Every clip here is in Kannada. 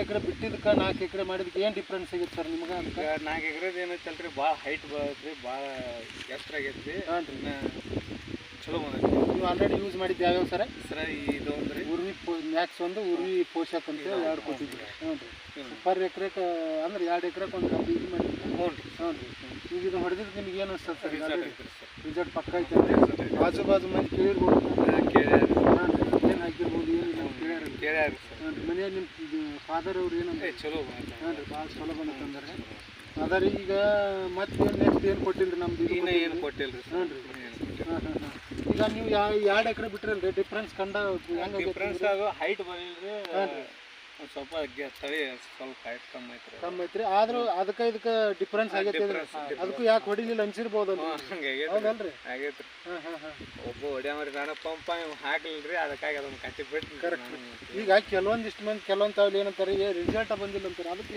ಎಕರೆ ಬಿಟ್ಟಿದ್ದಕ್ಕೆ 4 ಎಕರೆ ಮಾಡಿದಕ್ಕೆ ಏನು ಡಿಫ್ರೆನ್ಸ್ ಸಿಗುತ್ತೆ ಸರ್ ನಿಮ್ಗೆ? ಅದಕ್ಕೆ 4 ಎಕರೆದು ಏನೈತಲ್ರಿ ಭಾಳ ಹೈಟ್ ಬರ್ತೈತ್ರಿ, ಭಾಳ ಎತ್ತರ ಆಗೈತ್ರಿ. ಹಾಂ ರೀ, ಚಲೋ ಬಂದೈತಿ. ನೀವು ಆಲ್ರೆಡಿ ಯೂಸ್ ಮಾಡಿದ್ದು ಯಾವ್ಯಾವ ಸರ್? ಇದು ಒಂದು ರೀ ಉರ್ವಿ ಮ್ಯಾಕ್ಸ್ ಒಂದು, ಉರ್ವಿ ಪೋಷಕ್ ಅಂತ 2 ಕೊಟ್ಟಿದ್ರಿ. ಹ್ಞೂ ರೀ, ಪರ್ ಎಕರೆಗೆ ಅಂದ್ರೆ 2 ಎಕರೆಗೆ ಒಂದು ಇದು ಮಾಡಿದ್ರಿ. ಹ್ಞೂ ರೀ. ಹ್ಞೂ ರೀ, ಈಗ ಇದು ಹೊಡೆದಿದ್ದು ನಿಮ್ಗೆ ಏನು ಅನ್ಸ್ತದೆ ಸರ್? ರಿಸಲ್ಟ್ ಪಕ್ಕ ಐತೆ. ಬಾಜು ಮಂದಿ ಕೇಳಿರ್ಬೋದು, ಹಾಂ ರೀ, ಏನು ಹಾಕಿರ್ಬೋದು, ಏನು ಕೇಳ್ಯಾರ ಸರ್. ಹಾಂ ರೀ, ಮನೆಯಾಗ ನಿಮ್ಮ ಫಾದರ್ ಅವ್ರು ಏನಂದ್ರೆ ಚಲೋ ಬಂದೈತೆ. ಹಾಂ ರೀ, ಭಾಳ ಚಲೋ ಬಂದೈತಂದ್ರೆ ಅದ ರೀ. ಈಗ ಮತ್ತೆ ನೆಕ್ಸ್ಟ್ ಏನು ಕೊಟ್ಟಿಲ್ಲ ನಮ್ದು? ಏನು ಕೊಟ್ಟಿಲ್ಲ ರೀ. ಹಾಂ ರೀ, ಹಾಂ ಹಾಂ ಹಾಂ. ಈಗ ನೀವು 2 ಎಕರೆ ಬಿಟ್ರಲ್ರಿ, ಡಿಫ್ರೆನ್ಸ್ ಕಂಡ ಹೆಂಗೆ? ಡಿಫ್ರೆನ್ಸ್ ಅದು ಹೈಟ್ ಬಂದಿಲ್ಲ ರೀ, ಸ್ವಲ್ಪ ತಳಿ ಸ್ವಲ್ಪ ಹೈಟ್ ಕಮ್ಮಿ ಐತ್ರಿ. ಆದ್ರೂ ಅದಕ್ಕೆ ಇದಕ್ಕೆ ಡಿಫ್ರೆನ್ಸ್ ಆಗೈತೆ. ಅದಕ್ಕೂ ಯಾಕೆ ಹೊಡಿಲಿಲ್ಲ ಅನ್ಸಿರ್ಬೋದಲ್ಲ? ಹೌದಲ್ರಿ? ಆಗೈತ್ರಿ. ಹಾಂ ಹಾಂ ಹಾಂ. ಒಬ್ಬ ಹೊಡ್ಯಾಮ್ರಿ ನಾನು ಪಂಪ ಹಾಕ್ಲಿಲ್ರಿ, ಅದಕ್ಕಾಗಿ ಅದನ್ನ ಕಟ್ಟಿ ಬಿಟ್ಟು. ಕರೆಕ್ಟ್. ಈಗ ಕೆಲವೊಂದಿಷ್ಟು ಮಂದಿ ಕೆಲವೊಂದು ತಾವ್ಲಿ ಏನಂತಾರೆ, ರಿಸಲ್ಟ್ ಬಂದಿಲ್ಲ ಅಂತಾರೆ. ಅದಕ್ಕೆ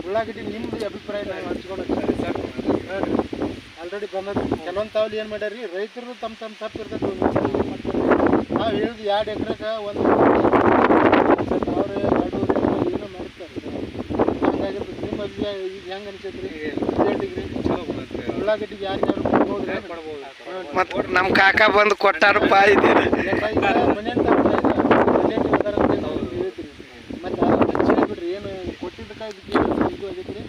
ಉಳ್ಳಾಗಡ್ಡಿ ನಿಮ್ದು ಅಭಿಪ್ರಾಯ ಹಂಚ್ಕೊಂಡು ಸರ್ ಆಲ್ರೆಡಿ ಬಂದದ. ಕೆಲವೊಂದು ತಾವ್ಲಿ ಏನು ಮಾಡ್ಯಾರಿ, ರೈತರು ತಮ್ಮ ತಪ್ಪು ಇರ್ತೈತೆ. ನಾವು ಹೇಳಿದ್ 2 ಎಕರೆಗೆ ಒಂದು ಅವ್ರೆ 2 ಏನೋ ಮಾಡ್ತಾರೆ. ಹಂಗಾಗಿರ್ತದೆ. ನಿಮ್ಮಲ್ಲಿ ಈಗ ಹೆಂಗೆ ಅನ್ಸೈತ್ರಿ ರಿಸಲ್ಟಿಗೆ? ಉಳ್ಳಾಗಡ್ಡಿಗೆ ಯಾರು ಕೊಡ್ಬೋದು? ಮತ್ತು ನಮ್ಮ ಕಾಕ ಬಂದು ಕೊಟ್ಟಾರಪ್ಪ. ಇದೆ ಮನೆ ಅಂತ ರಿಲೇಟಿವ್ ಅದಾರ ಅಂತ ಹೇಳ್ತೀರಿ. ಮತ್ತು ಅದಕ್ಕೆ ಬಿಡ್ರಿ, ಏನು ಕೊಟ್ಟಿದ್ದಕ್ಕೆ ಇದಕ್ಕೆ ಇದು ಆಗೈತ್ರಿ.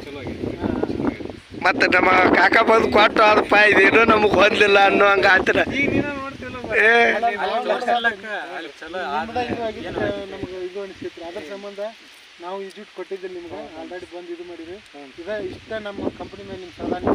ಚಲೋ ಆಗೈತಿ. ಮತ್ತು ನಮ್ಮ ಕಾಕ ಬಂದು ಕೊಟ್ಟು ಅದಪ್ಪ ಇದೇನು ನಮಗೆ ಹೊಂದಿಲ್ಲ ಅನ್ನೋ ಹಂಗೆ ಆಯ್ತರ. ನಮ್ಗೆ ಇದು ಅನಿಸ್ತೈತ್ರಿ. ಅದ್ರ ಸಂಬಂಧ ನಾವು ವಿಸಿಟ್ ಕೊಟ್ಟಿದ್ದಿಲ್ಲ ನಿಮ್ಗೆ, ಆಲ್ರೆಡಿ ಬಂದು ಇದು ಮಾಡಿರಿ. ಇಷ್ಟ ನಮ್ಮ ಕಂಪ್ನಿ ಮೇಲೆ ನಿಮ್ಮ ಸಲಹೆ.